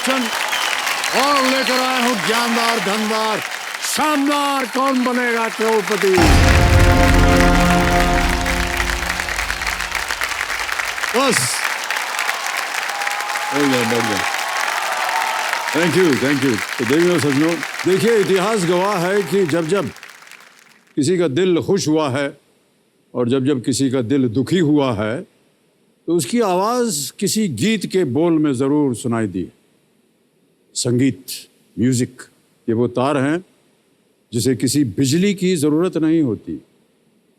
Option और लेकर आया हूं ज्ञानदार धनदार शानदार कौन बनेगा करोड़पति। बस थैंक यू तो देखिए सज्जनों, देखिए इतिहास गवाह है कि जब जब किसी का दिल खुश हुआ है और जब जब किसी का दिल दुखी हुआ है तो उसकी आवाज़ किसी गीत के बोल में ज़रूर सुनाई दी। संगीत, म्यूज़िक ये वो तार हैं जिसे किसी बिजली की ज़रूरत नहीं होती,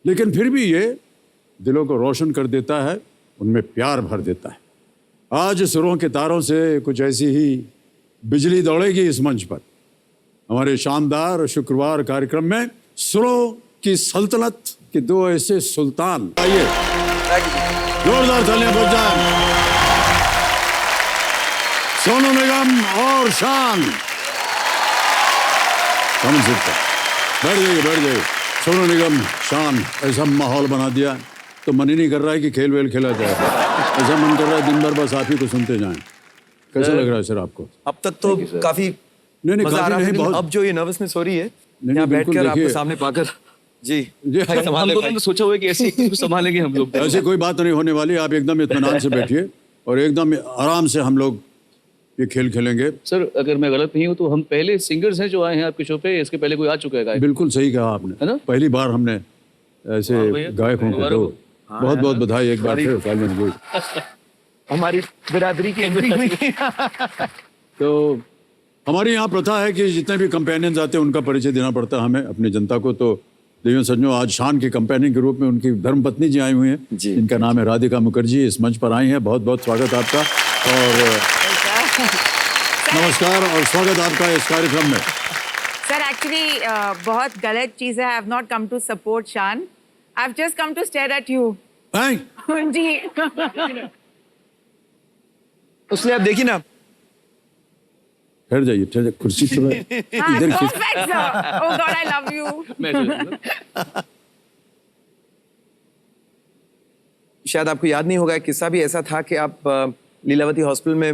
लेकिन फिर भी ये दिलों को रोशन कर देता है, उनमें प्यार भर देता है। आज सुरों के तारों से कुछ ऐसी ही बिजली दौड़ेगी इस मंच पर। हमारे शानदार शुक्रवार कार्यक्रम में सुरों की सल्तनत के दो ऐसे सुल्तान, आइए जोरदार तालियां बज जाएं। सोनू निगम और शान। बैठ जाइए। सोनू निगम, शान, ऐसा माहौल बना दिया तो मन ही नहीं कर रहा है कि खेल वेल खेला जाए। ऐसा मन कर रहा है दिन भर बस आप ही को सुनते जाएं। कैसा लग रहा है सर आपको? अब तक तो काफी मजा आ रहा है, बहुत अब जो ये नर्वसनेस हो रही है यहाँ बैठकर आपको सामने पाकर जी हम लोगों ने सोचा हुआ है कि ऐसे संभालेंगे हम लोग। ऐसी कोई बात नहीं होने वाली, आप एकदम इत्मीनान से बैठिए और एकदम आराम से हम लोग ये खेल खेलेंगे। सर अगर मैं गलत नहीं हूँ तो हम पहले सिंगर्स हैं जो आए हैं आपके शो पे, इसके पहले कोई आ चुका है गायक? बिल्कुल सही कहा आपने, है ना? पहली बार हमने ऐसे गायकों को तो बहुत बहुत बधाई एक बार फिर। हमारी बिरादरी की एंट्री हुई। तो हमारे यहाँ प्रथा है कि जितने भी कंपेनियंस आते हैं उनका परिचय देना पड़ता है हमें अपनी जनता को। तो देवियों सज्जनों, आज शान के कंपेनियन के रूप में उनकी धर्मपत्नी जी आई हुई हैं, जिनका नाम है राधिका मुखर्जी, इस मंच पर आई हैं। बहुत बहुत स्वागत आपका और नमस्कार और स्वागत आपका इस कार्यक्रम में। सर एक्चुअली बहुत गलत चीज़ है। I have not come to support Shaan, I have just come to stare at you. जी उसलिए आप देखिए ना, ठहर जाइए कुर्सी पे इधर oh god I love you. शायद आपको याद नहीं होगा, किस्सा भी ऐसा था कि आप लीलावती हॉस्पिटल में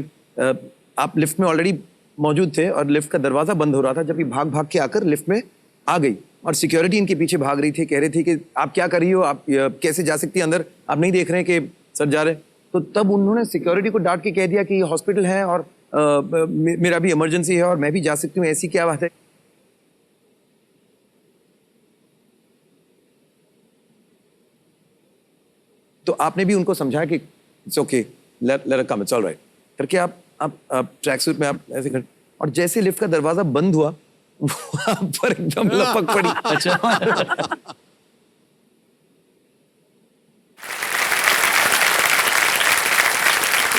आप लिफ्ट में ऑलरेडी मौजूद थे और लिफ्ट का दरवाजा बंद हो रहा था जब ये भाग भाग के आकर लिफ्ट में आ गई और सिक्योरिटी इनके पीछे भाग रही थी, कह रही थी कि आप क्या कर रही हो, आप कैसे जा सकती है अंदर, आप नहीं देख रहे हैं कि सर जा रहे हैं। तो तब उन्होंने सिक्योरिटी को डांट के कह दिया कि ये हॉस्पिटल है और मेरा भी इमरजेंसी है और मैं भी जा सकती हूँ, ऐसी क्या बात है। तो आपने भी उनको समझाया कि it's okay, let it come, it's alright करके आप ट्रैक सूट में आप ऐसे कर, और जैसे लिफ्ट का दरवाजा बंद हुआ पर एकदम लपक पड़ी। अच्छा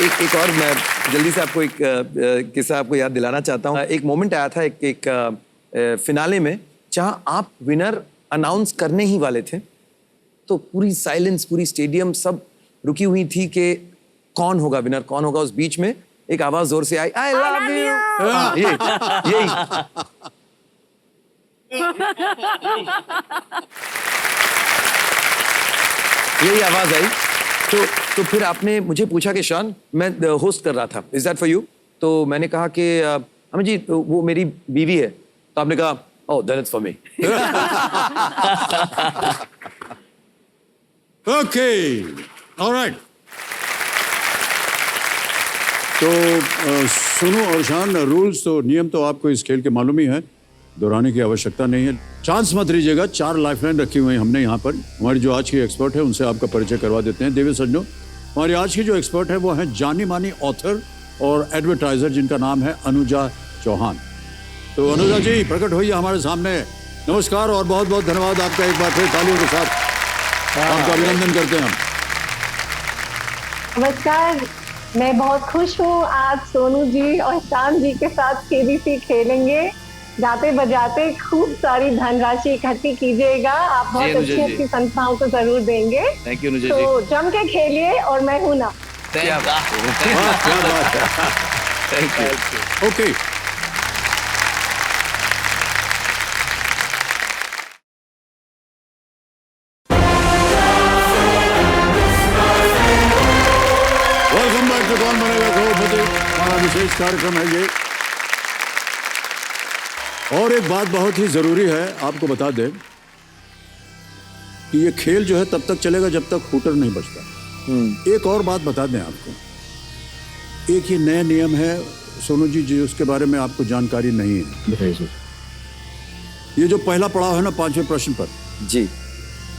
एक और मैं जल्दी से आपको एक किस्सा आपको याद दिलाना चाहता हूँ। एक मोमेंट आया था एक फिनाले में जहाँ आप विनर अनाउंस करने ही वाले थे, तो पूरी साइलेंस, पूरी स्टेडियम सब रुकी हुई थी कि कौन होगा विनर, कौन होगा। उस बीच में एक आवाज जोर से आई, आई लव यू। यही आवाज आई। तो फिर आपने मुझे पूछा कि शान, मैं होस्ट कर रहा था, इज दैट फॉर यू? तो मैंने कहा कि अमित जी वो मेरी बीवी है। तो आपने कहा oh then it's for me. Okay all right. तो सुनो और शान, रूल्स तो नियम तो आपको इस खेल के मालूम ही है, दोहराने की आवश्यकता नहीं है। चांस मत लीजिएगा, 4 लाइफलाइन रखी हुई हैं हमने यहाँ पर। हमारी जो आज की एक्सपर्ट है उनसे आपका परिचय करवा देते हैं। देवी सज्जनों, हमारी आज की जो एक्सपर्ट है वो है जानी मानी ऑथर और एडवर्टाइजर जिनका नाम है अनुजा चौहान। तो अनुजा जी प्रकट होइए हमारे सामने। नमस्कार और बहुत बहुत धन्यवाद आपका, एक बार फिर तालियों के साथ आपका अभिनंदन करते हैं हम। नमस्कार, मैं बहुत खुश हूँ। आज सोनू जी और शान जी के साथ केबीसी खेलेंगे। गाते बजाते खूब सारी धनराशि इकट्ठी कीजिएगा। आप बहुत अच्छी अच्छी संस्थाओं को जरूर देंगे। Thank you. तो जम के खेलिए और मैं हूँ ना। ओके कार्यक्रम है ये। और एक बात बहुत ही जरूरी है आपको बता दें कि ये खेल जो है तब तक चलेगा जब तक हूटर नहीं बजता। एक और बात बता दें आपको, एक ये नया नियम है सोनू जी उसके बारे में आपको जानकारी नहीं है। बताइए सर। ये जो पहला पड़ाव है ना 5वें प्रश्न पर, जी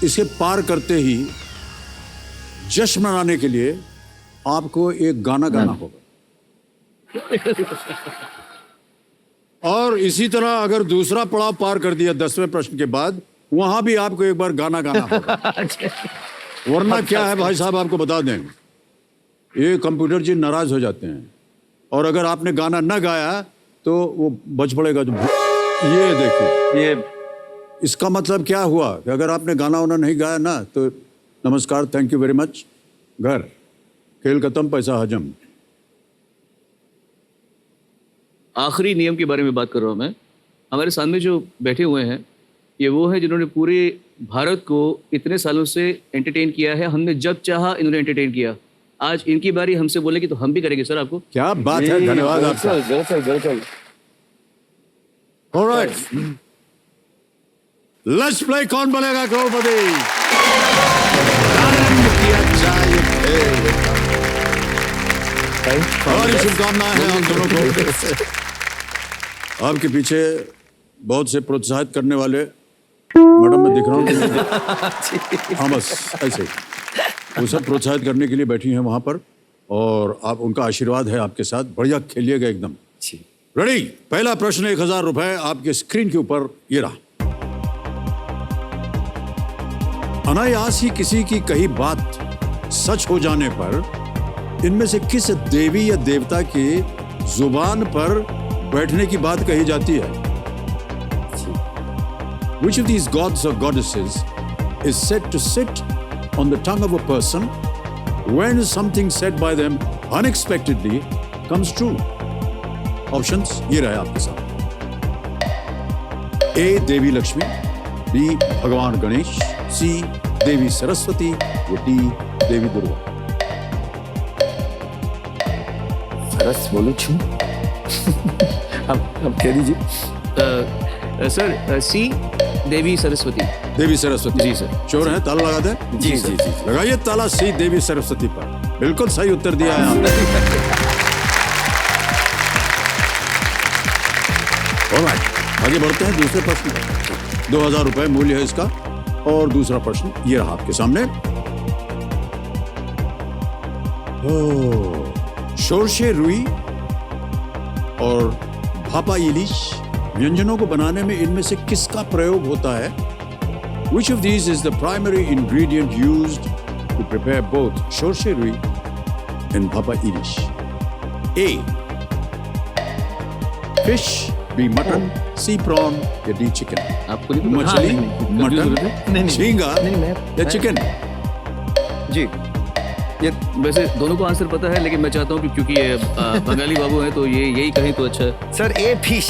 इसे पार करते ही जश्न मनाने के लिए आपको एक गाना गाना होगा। और इसी तरह अगर दूसरा पड़ाव पार कर दिया 10वें प्रश्न के बाद, वहां भी आपको एक बार गाना गाना होगा। वरना क्या है भाई साहब, आपको बता दें, ये कंप्यूटर जी नाराज हो जाते हैं और अगर आपने गाना न गाया तो वो बच पड़ेगा। जो ये देखिए, ये इसका मतलब क्या हुआ कि अगर आपने गाना वाना नहीं गाया ना तो नमस्कार, थैंक यू वेरी मच, घर, खेल खत्म, पैसा हजम। आखिरी नियम के बारे में बात कर रहा हूँ मैं। हमारे सामने जो बैठे हुए हैं ये वो है जिन्होंने पूरे भारत को इतने सालों से एंटरटेन किया है। हमने जब चाहा इन्होंने एंटरटेन किया। आज इनकी बारी हमसे बोलेगी तो हम भी करेंगे सर आपको। क्या बात है, धन्यवाद आपका। बिल्कुल ऑलराइट, लेट्स प्ले कौन बनेगा करोड़पति। आरंभ किया जाए खेल। हमारी शुभकामनाएं हैं हम दोनों को। आपके पीछे बहुत से प्रोत्साहित करने वाले मैडम मैं दिख रहा हूँ। हाँ बस ऐसे वो सब प्रोत्साहित करने के लिए बैठी हैं वहां पर, और आप उनका आशीर्वाद है आपके साथ। बढ़िया खेलिएगा एकदम। रेडी? पहला प्रश्न 1000 रुपए आपके स्क्रीन के ऊपर ये रहा। अनायास ही किसी की कही बात सच हो जाने पर इनमें से किस देवी या देवता की जुबान पर बैठने की बात कही जाती है? Which of these gods or goddesses is said to sit on the tongue of a person when something said by them unexpectedly comes true? Options ये रहे आपके साथ। A. Devi Lakshmi, B. भगवान गणेश, C. देवी सरस्वती, या D. देवी दुर्गा। सरस बोलू छू। अब कह दीजिए। सर सी, देवी सरस्वती। देवी सरस्वती। जी सर। चोर है, ताला लगा दे। जी जी जी लगाइए ताला सी, देवी सरस्वती पर। बिल्कुल सही उत्तर दिया है आपने। ऑलराइट, आगे बढ़ते हैं दूसरे प्रश्न पर। 2000 रुपए मूल्य है इसका। और दूसरा प्रश्न ये रहा आपके सामने। शोरशे रुई और भापा इलिश व्यंजनों को बनाने में इनमें से किसका प्रयोग होता है? Which of these is the primary ingredient used to prepare both shorshe रुई and bhapa ilish? A. Fish, B. Mutton, C. Prawn, या D. Chicken? आपको नहीं पता? मछली, मटन, नहीं, झींगा मैं या चिकन? जी ये वैसे दोनों को आंसर पता है, लेकिन मैं चाहता हूँ कि क्योंकि ये बंगाली बाबू हैं तो ये यही कहें तो अच्छा है। Sir a fish.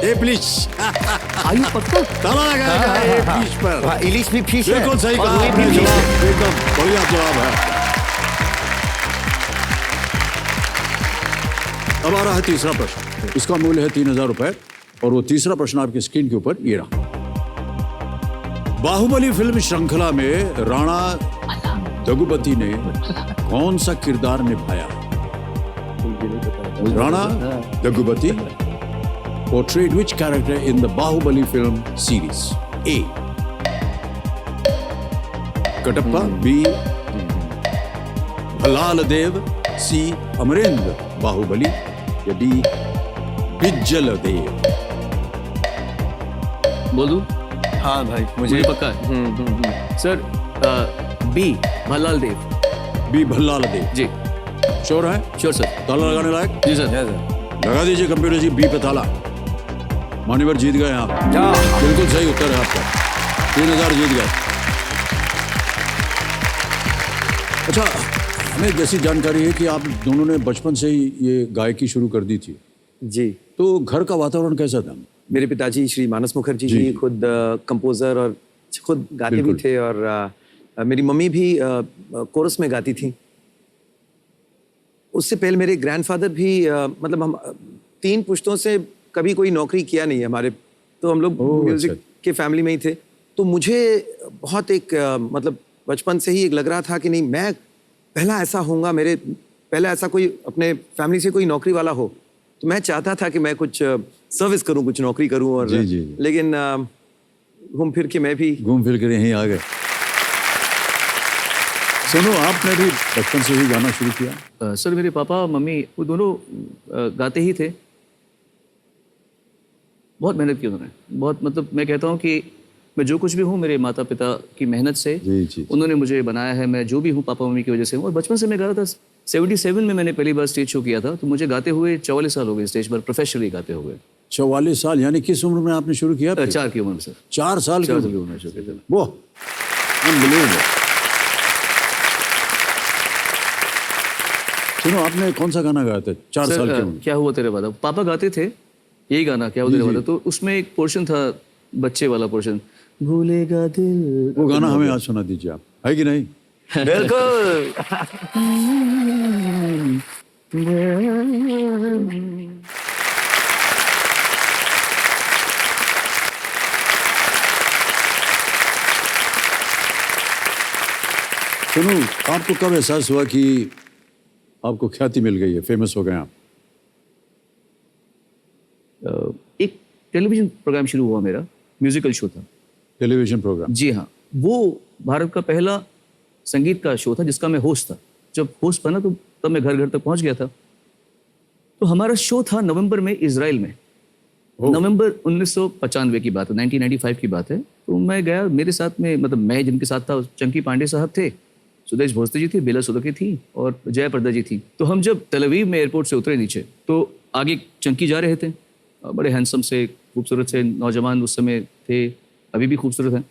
A please. आयु पक्का? ताला लगाएगा ए फिश पर। हाँ, इलिश भी फिश है। बिल्कुल सही और कहा रुई आपने, भी फिश है। जवाब एकदम बढ़िया जवाब है। अब आ रहा है तीसरा प्रश्न। इसका मूल्य है 3000 रुपए, और वो तीसरा प्रश्न आपकी स्क्रीन के ऊपर ये रहा। बाहुबली फिल्म श्रृंखला में राणा दगुपति ने कौन सा किरदार निभाया? Rana Daggubati portrayed which character in the Bahubali film series? A. Kattappa, B. Bhallala Dev, C. Amarendra Baahubali, या D. बिज्जल देव? बोलूं? हाँ भाई मुझे पक्का है। सर बी, भल्लाल देव। B. भल्लाल देव। जी श्योर है? Sure sir. ताला लगाने लायक? जी सर। लगा दीजिए कंप्यूटर जी B पे ताला। मान्यवर जीत गए आप। बिल्कुल सही उत्तर है आपका। 3000 जीत गए। अच्छा, हमें जैसी जानकारी है कि आप दोनों ने बचपन से ही ये गायकी शुरू कर दी थी, जी। तो घर का वातावरण कैसा था? मेरे पिताजी श्री मानस मुखर्जी जी खुद कंपोजर और खुद गाते भी थे, और मेरी मम्मी भी कोरस में गाती थी। उससे पहले मेरे ग्रैंडफादर भी मतलब हम 3 पुश्तों से कभी कोई नौकरी किया नहीं है हमारे, तो हम लोग म्यूजिक के फैमिली में ही थे। तो मुझे बहुत एक मतलब बचपन से ही एक लग रहा था कि नहीं, मैं पहला ऐसा होऊंगा, मेरे पहला ऐसा कोई अपने फैमिली से कोई नौकरी वाला हो। तो मैं चाहता था कि मैं कुछ सर्विस करूं, कुछ नौकरी करूं। और जी। लेकिन घूम फिर के मैं भी घूम फिर कर यहीं आ गए। सुनो, आपने भी बचपन से ही गाना शुरू किया? सर मेरे पापा मम्मी वो दोनों गाते ही थे। बहुत मेहनत की उन्होंने, बहुत, मतलब मैं कहता हूँ कि मैं जो कुछ भी हूँ मेरे माता पिता की मेहनत से जी। उन्होंने मुझे बनाया है। मैं जो भी हूँ पापा मम्मी की वजह से हूँ। और बचपन से मैं गा रहा था। 77 में मैंने पहली बार स्टेज शो किया था, तो मुझे गाते हुए 44 साल हो गए स्टेज पर प्रोफेशनली गाते हुए। 44 साल, यानी किस उम्र में आपने शुरू किया? 4 की उम्र में सर। 4 साल की 4 साल की उम्र में शुरू किया था। वो अनबिलीवेबल। सुनो, आपने कौन सा गाना गाया था 4 साल की उम्र? क्या हुआ तेरे वादा, पापा गाते थे यही गाना, क्या हुआ तेरे वादा। तो उसमें एक पोर्शन था, बच्चे वाला पोर्शन, भूलेगा दिल। वो गाना हमें आज सुना दीजिए आप, है कि नहीं? बिल्कुल। सुनो, आपको कब एहसास हुआ कि आपको ख्याति मिल गई है, फेमस हो गए आप? एक टेलीविजन प्रोग्राम शुरू हुआ मेरा, म्यूजिकल शो था। Television program? जी हाँ, वो भारत का पहला संगीत का शो था जिसका मैं होस्ट था। जब होस्ट बना तो तब मैं घर घर तक पहुंच गया था। तो हमारा शो था नवंबर में इजराइल में, नवंबर 1995 की बात है, 1995 की बात है। तो मैं गया, मेरे साथ में, मतलब मैं जिनके साथ था, चंकी पांडे साहब थे, सुदेश भोसले जी थे, बेला सुदकी थी और जया प्रदा जी थी। तो हम जब तल अवीव में एयरपोर्ट से उतरे नीचे, तो आगे चंकी जा रहे थे, बड़े हैंडसम से, खूबसूरत से नौजवान उस समय थे, अभी भी खूबसूरत हैं।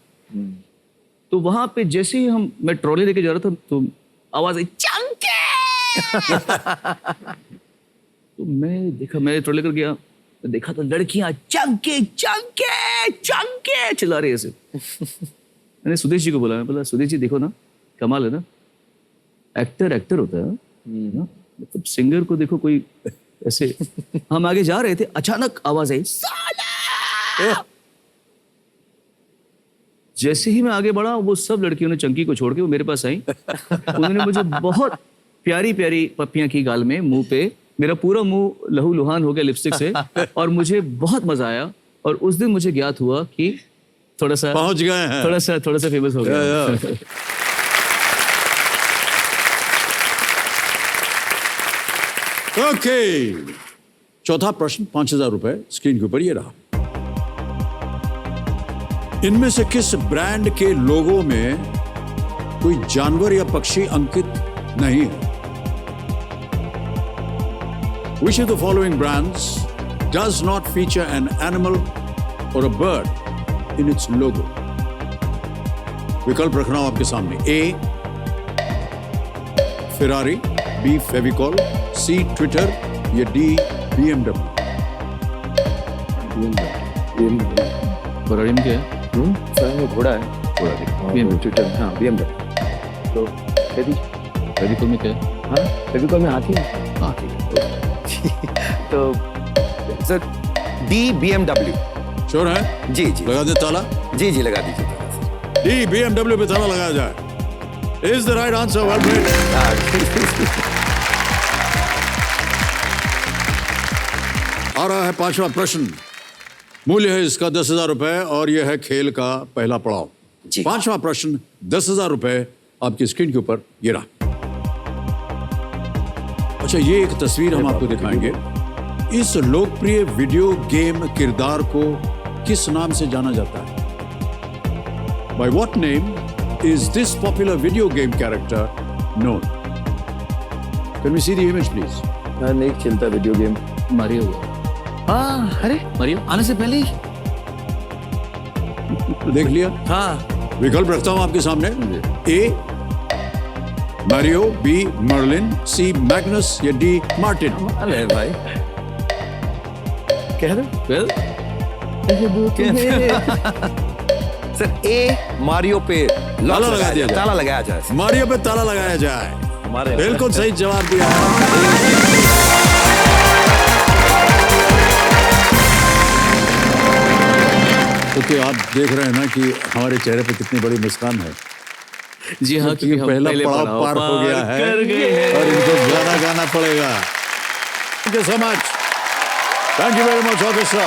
तो वहां पे जैसे ही मैं ट्रॉली लेके जा रहा था, तो आवाज आई, चंके। तो मैं देखा, मैं ट्रॉली लेकर गया, देखा तो लड़कियां चंके चंके चंके चिल्ला रही ऐसे। मैंने सुदेश जी को बोला, मैं बोला, सुदेश जी देखो ना, कमाल है ना, एक्टर होता है ना, मतलब सिंगर को देखो कोई ऐसे। हम आगे जा रहे थे, अचानक आवाज आई, साला। जैसे ही मैं आगे बढ़ा, वो सब लड़कियों ने चंकी को छोड़ के वो मेरे पास आई। उन्होंने मुझे बहुत प्यारी प्यारी पप्पियां की गाल में, मुंह पे, मेरा पूरा मुंह लहू लुहान हो गया लिपस्टिक से, और मुझे बहुत मजा आया। और उस दिन मुझे ज्ञात हुआ कि थोड़ा सा पहुंच गए हैं, थोड़ा सा फेमस हो गया। ओके, चौथा प्रश्न, 5,000 रुपए स्क्रीन के ऊपर ये रहा। इनमें से किस ब्रांड के लोगो में कोई जानवर या पक्षी अंकित नहीं है? Which of the following brands does not feature an animal or a bird in its logo? विकल्प रख रहा हूं आपके सामने। A. Ferrari, B. Fevicol, C. Twitter या D. BMW? बराड़ी में क्या है? घोड़ा है, घोड़ा BMW। ट्विटर, हाँ BMW। तो फेविकोल में क्या है? हाँ, फेविकोल में हाथी है। हाँ ठीक है। तो सर डी BMW। श्योर है? जी जी लगा दे ताला? जी जी लगा दीजिए ताला सर। D. BMW पे ताला लगाया जाए। Is the right answer, well played. आ रहा है 5वां प्रश्न। मूल्य है इसका 10,000 रुपए और यह है खेल का पहला पड़ाव। जी। 5वां प्रश्न, 10,000 रुपए आपकी स्क्रीन के ऊपर ये रहा। अच्छा, ये एक तस्वीर हम आपको दिखाएंगे। इस लोकप्रिय वीडियो गेम किरदार को किस नाम से जाना जाता है? By what name is this popular video game character known? Can we see the image, please? मैं नहीं खेलता वीडियो गेम। मारियो। हाँ, अरे मारियो आने से पहले ही। देख लिया? हाँ, विकल्प रखता हूं आपके सामने। A. Mario, B. Marilyn, C. Magnus या D. मार्टिन? अरे भाई कह दो। Well, sir A. मारियो पे ताला लगा दिया जाए। ताला लगाया जाए। मारियो पे ताला लगाया जाए। हमारे बिल्कुल सही जवाब दिया है। क्योंकि आप देख रहे हैं ना कि हमारे चेहरे पे कितनी बड़ी मुस्कान है। जी हाँ, क्योंकि क्योंकि हम पहला पहले पड़ाव पार हो गया है कर गए हैं। और इनको गाना गाना पड़ेगा। Thank you so much, thank you very much orchestra.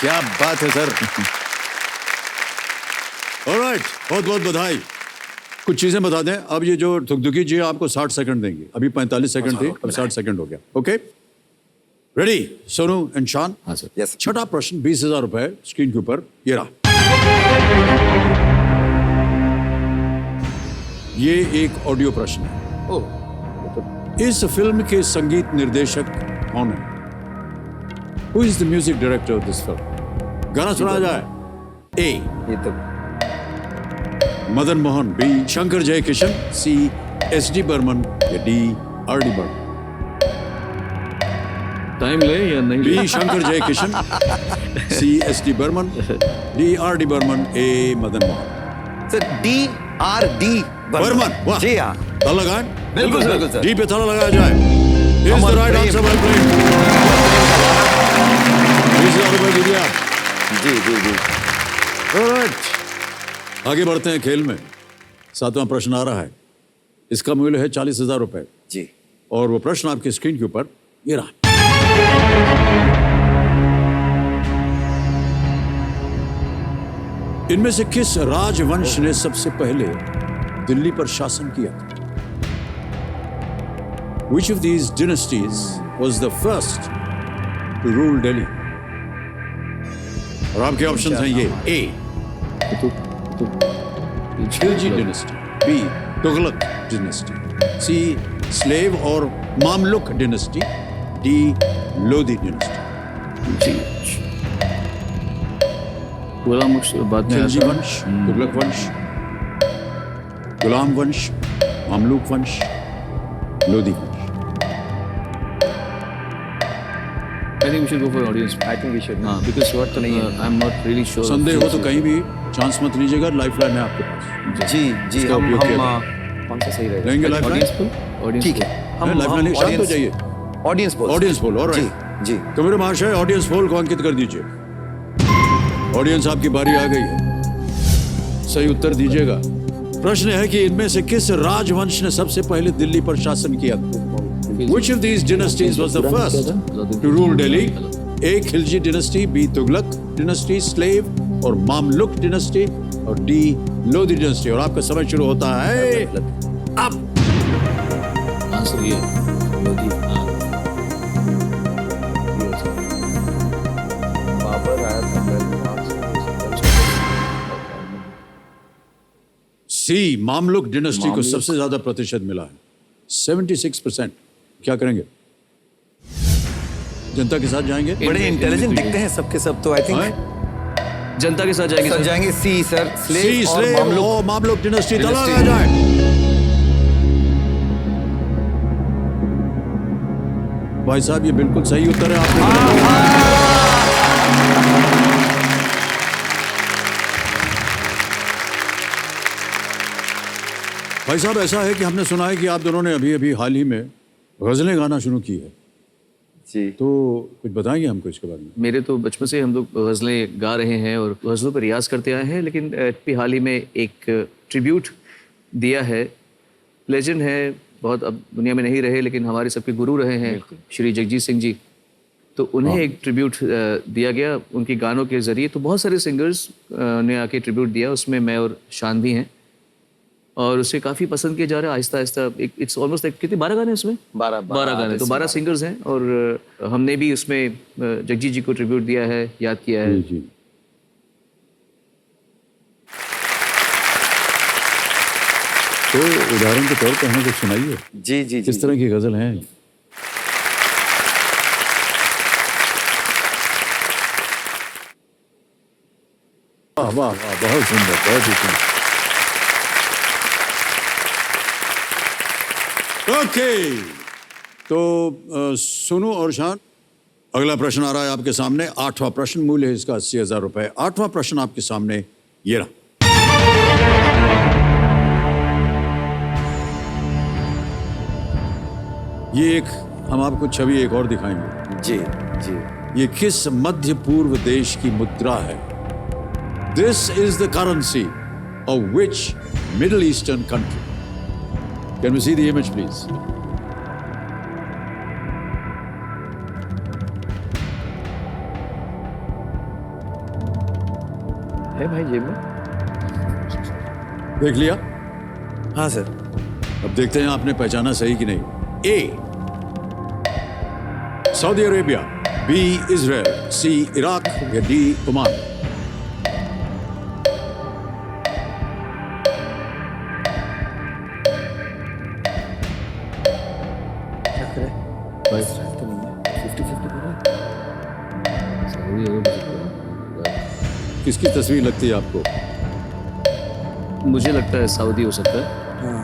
क्या बात है सर। ऑलराइट, बहुत बहुत बधाई। कुछ चीजें बता दें। अब ये जो थुकथुकी जी आपको 60 सेकंड देंगे। अभी 45 सेकंड थी, अब 60 सेकंड हो गया। ओके, रेडी सोनू एंड शान? हाँ सर। यस। छठा प्रश्न 20,000 रुपए स्क्रीन के ऊपर ये रहा। ये एक ऑडियो प्रश्न है। इस फिल्म के संगीत निर्देशक कौन है? Who is the music director of this film? गाना सुना जाए। ए ये तो Madan Mohan, B Shankar Jaikishan, C S D Burman या D R D Burman? Time ले या नहीं ले? B Shankar Jaikishan, C S D Burman, D R D Burman, A Madan Mohan. Sir DRD Burman, वाह। जी हाँ, ताला लगाएं। बिल्कुल सर। डी पे ताला लगाया जाए। Here's the right answer, well played. 20,000 रुपए दीजिए आप। जी। Alright. आगे बढ़ते हैं खेल में। 7वां प्रश्न आ रहा है। इसका मूल्य है 40,000 रुपए जी। और वो प्रश्न आपकी स्क्रीन के ऊपर ये रहा। इनमें से किस राजवंश ने सबसे पहले दिल्ली पर शासन किया था? Which of these dynasties was the first to rule Delhi? और आपके ऑप्शंस हैं ये। A Khilji dynasty, B Tughlaq dynasty, C slave और Mamluk dynasty, D Lodhi dynasty. जी। गुलाम बाद में खिलजी आता है। वंश, तुगलक वंश, गुलाम वंश, मामलुक वंश, लोधी वंश। I think we should go for audience. I think we should. हाँ, because what नहीं है, I'm not really sure. संदेह हो तो कहीं भी चांस मत लीजिएगा, लाइफलाइन है आपके पास। जी इसका हम उपयोग किया कौन सा सही रहेगा? लेंगे Audience लाइफलाइन? poll? Audience ठीक poll. है, हम लाइफलाइन शांत हो जाइए। Audience poll. Audience poll, all right. जी। तो मेरे महाशय ऑडियंस पोल को अंकित कर दीजिए। ऑडियंस आपकी बारी आ गई है, सही उत्तर दीजिएगा। प्रश्न है कि इनमें से किस राजवंश ने सबसे पहले दिल्ली पर शासन किया था? Which of these dynasties was the first to rule Delhi? A Khilji dynasty, B Tughlaq dynasty, slave और मामलुक डिनेस्टी, और डी लोधी डिनेस्टी। और आपका समय शुरू होता है अब। आंसर ये लोधी। बाबर आया था सी मामलुक डिनेस्टी को सबसे ज्यादा प्रतिशत मिला है, 76%। क्या करेंगे? जनता के साथ जाएंगे? बड़े इंटेलिजेंट दिखते हैं सबके सब, तो आई थिंक जनता के साथ जाएंगे सर सर। जाएंगे सी सर, सी स्लेव और स्लेव मामलुक। और मामलुक डिनेस्टी। ताला डिनेस्टी। लगाया जाए। भाई साहब ये बिल्कुल सही उत्तर है आपने। भाई साहब ऐसा है कि हमने सुना है कि आप दोनों ने अभी अभी हाल ही में गजलें गाना शुरू की है, जी। तो कुछ बताएंगे हमको इसके बारे में? मेरे तो बचपन से हम लोग गज़लें गा रहे हैं और गज़लों पर रियाज करते आए हैं, लेकिन अभी हाल ही में एक ट्रिब्यूट दिया है। लेजेंड है, बहुत अब दुनिया में नहीं रहे, लेकिन हमारे सबके गुरु रहे हैं श्री जगजीत सिंह जी। तो उन्हें एक ट्रिब्यूट दिया गया उनके गानों के ज़रिए। तो बहुत सारे सिंगर्स ने आके ट्रिब्यूट दिया, उसमें मैं और शान भी हैं, और उसे काफ़ी पसंद किया जा रहा है Aahista Aahista. It's almost like कितने 12 गाने उसमें? 12 गाने। तो 12 सिंगर्स हैं, और हमने भी उसमें जगजीत जी को ट्रिब्यूट दिया है, याद किया है। जी। तो उदाहरण के तौर पर हमें कुछ सुनाइए, जी। किस तरह की गजल है? वाह वाह वाह, बहुत सुंदर, बहुत ही सुंदर। ओके, तो सोनू और शान, अगला प्रश्न आ रहा है आपके सामने। 8वां प्रश्न, मूल्य है इसका 80,000 रुपए। 8वां प्रश्न आपके सामने ये रहा। ये एक हम आपको छवि एक और दिखाएंगे। जी जी। ये किस मध्य पूर्व देश की मुद्रा है? This is the currency of which middle eastern country? Can we see the image please? है भाई जेब में? देख लिया? हाँ सर। अब देखते हैं आपने पहचाना सही कि नहीं। ए सऊदी अरेबिया, बी इजराइल, सी इराक या डी ओमान? क्या करें? 50-50 कर रहा है। किसकी तस्वीर लगती है आपको? मुझे लगता है सऊदी हो सकता है। हाँ।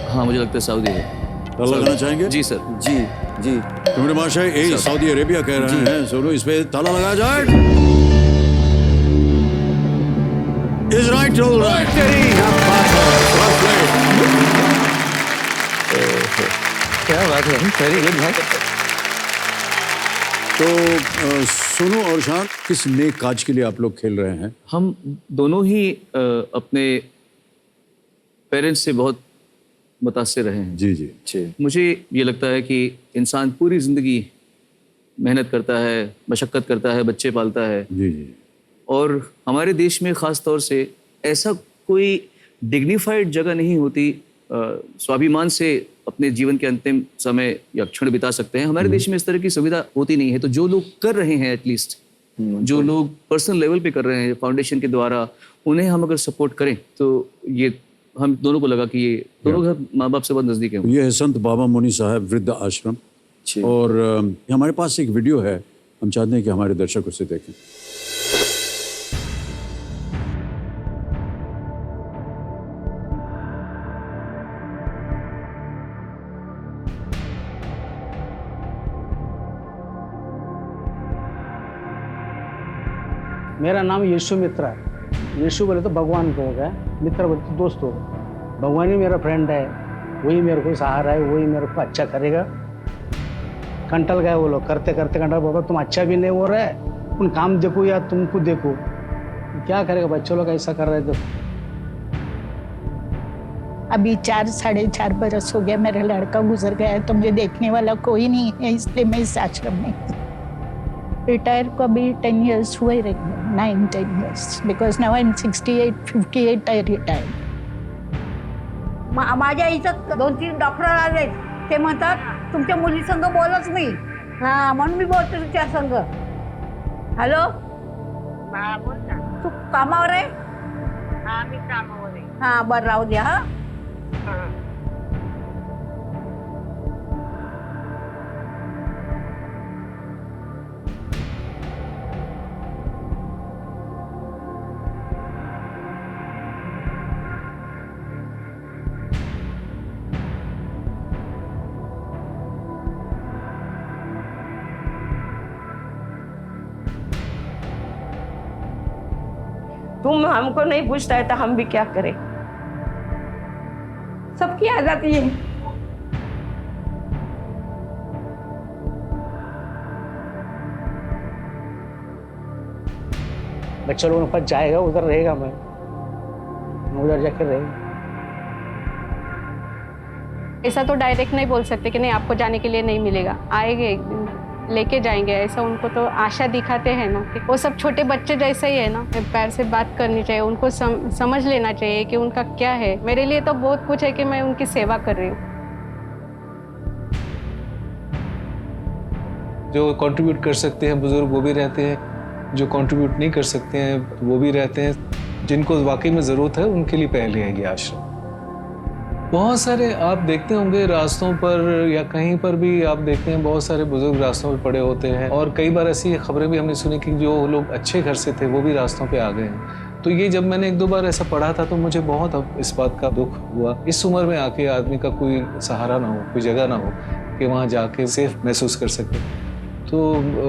हाँ, मुझे लगता है सऊदी है। ताला लगाना चाहेंगे? जी सर। जी जी। तो मेरे महाशय ए सऊदी अरेबिया कह रहे हैं। सोनू, इस पे ताला लगाया जाए। Is right, all right. क्या बात है, वेरी गुड भाई। तो सोनू और शान, किस नेक काज के लिए आप लोग खेल रहे हैं? हम दोनों ही अपने पेरेंट्स से बहुत मुतासिर रहे हैं। जी जी जी। मुझे ये लगता है कि इंसान पूरी ज़िंदगी मेहनत करता है, मशक्क़त करता है, बच्चे पालता है, जी जी। और हमारे देश में ख़ास तौर से ऐसा कोई डिग्निफाइड जगह नहीं होती स्वाभिमान से अपने जीवन के अंतिम समय या क्षण बिता सकते हैं। हमारे देश में इस तरह की सुविधा होती नहीं है। तो जो लोग कर रहे हैं, एटलीस्ट जो लोग पर्सनल लेवल पे कर रहे हैं फाउंडेशन के द्वारा, उन्हें हम अगर सपोर्ट करें तो ये हम दोनों को लगा कि ये दोनों घर माँ बाप से बहुत नज़दीक है। ये है संत बाबा मुनि साहब वृद्ध आश्रम, और हमारे पास एक वीडियो है, हम चाहते हैं कि हमारे दर्शक उसे देखें। मेरा नाम यीशु मित्रा है। यीशु बोले तो भगवान को हो गया, मित्र बोले तो दोस्त हो गया। भगवान ही मेरा फ्रेंड है, वही मेरे को सहारा है, वही मेरे को अच्छा करेगा। कंटल गए वो लोग, करते करते कंटल बोला तुम अच्छा भी नहीं हो रहा है, तुम काम देखो या तुमको देखो। क्या करेगा, बच्चों लोग ऐसा कर रहे थे। अभी 4-4.5 बरस हो गया मेरा लड़का गुजर गया है, तो मुझे देखने वाला कोई नहीं है, इसलिए मैं इस आश्रम में रिटायर को अभी 10 years हुए रही, 9-10 years, because now I'm 58 I retired. माझ्या इथं 2-3 डॉक्टर आले, ते म्हणतात तुमच्या मुली संग बोलच मी. हा, म्हणून मी बोलते तुझ्या संग. हॅलो, तू कामावर आहे? हा, मी कामावर आहे. हा, बरं, राहू द्या. हा, तुम हमको नहीं पूछता है तो हम भी क्या करें। सबकी आ जाती है. बच्चों लोगों के पास जाएगा, उधर रहेगा, मैं उधर जाकर रहेगा। ऐसा तो डायरेक्ट नहीं बोल सकते कि नहीं आपको जाने के लिए नहीं मिलेगा, आएंगे एक दिन लेके जाएंगे, ऐसा उनको तो आशा दिखाते हैं ना। कि वो सब छोटे बच्चे जैसे ही है ना, प्यार से बात करनी चाहिए, उनको समझ लेना चाहिए कि उनका क्या है। मेरे लिए तो बहुत कुछ है कि मैं उनकी सेवा कर रही हूँ। जो कंट्रीब्यूट कर सकते हैं बुजुर्ग वो भी रहते हैं, जो कंट्रीब्यूट नहीं कर सकते हैं वो भी रहते हैं। जिनको वाकई में ज़रूरत है उनके लिए पहले है ये आश्रम। बहुत सारे आप देखते होंगे रास्तों पर या कहीं पर भी आप देखते हैं बहुत सारे बुजुर्ग रास्तों पर पड़े होते हैं, और कई बार ऐसी खबरें भी हमने सुनी कि जो लोग अच्छे घर से थे वो भी रास्तों पे आ गए हैं। तो ये जब मैंने 1-2 बार ऐसा पढ़ा था तो मुझे बहुत अब इस बात का दुख हुआ। इस उम्र में आके आदमी का कोई सहारा ना हो, कोई जगह ना हो कि वहाँ जाके सेफ महसूस कर सके। तो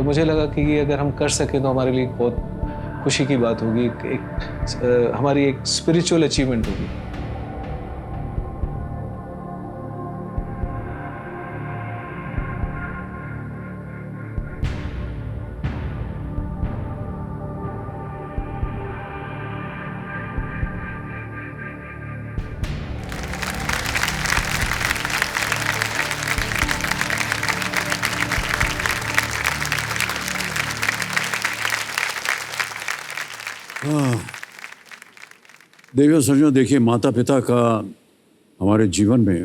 मुझे लगा कि ये अगर हम कर सकें तो हमारे लिए बहुत खुशी की बात होगी, हमारी एक स्पिरिचुअल अचीवमेंट होगी। देवियों सज्जनों, देखिए माता पिता का हमारे जीवन में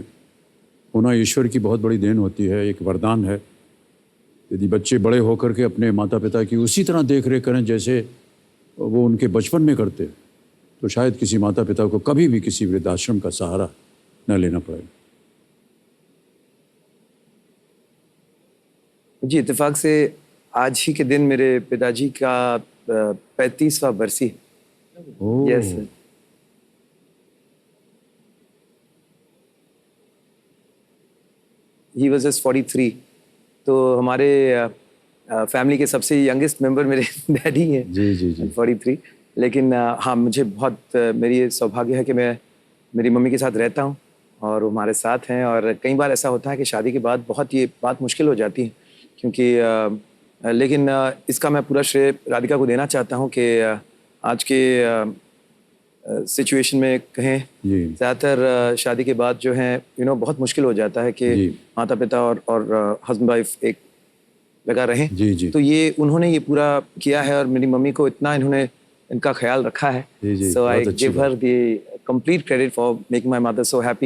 होना ईश्वर की बहुत बड़ी देन होती है, एक वरदान है। यदि बच्चे बड़े होकर के अपने माता पिता की उसी तरह देख रेख करें जैसे वो उनके बचपन में करते, तो शायद किसी माता पिता को कभी भी किसी वृद्धाश्रम का सहारा न लेना पड़े। जी, इत्तेफाक से आज ही के दिन मेरे पिताजी का 35वां बरसी है। Oh, yes sir. He was just 43। तो हमारे फैमिली के सबसे यंगेस्ट मेंबर मेरे डैडी हैं। जी जी जी। 43। लेकिन हाँ, मुझे बहुत मेरी ये सौभाग्य है कि मैं मेरी मम्मी के साथ रहता हूँ और वो हमारे साथ हैं। और कई बार ऐसा होता है कि शादी के बाद बहुत ये बात मुश्किल हो जाती है, क्योंकि लेकिन इसका मैं पूरा श्रेय राधिका को देना चाहता हूँ कि आज के सिचुएशन में कहें, ज़्यादातर शादी के बाद जो है बहुत मुश्किल हो जाता है कि माता पिता और हस्बैंड वाइफ एक जगह रहें। जी जी। तो ये उन्होंने ये पूरा किया है और मेरी मम्मी को इतना इन्होंने इनका ख्याल रखा है। जी जी, सो आई बहुत अच्छी give her the complete credit for making my mother so happy.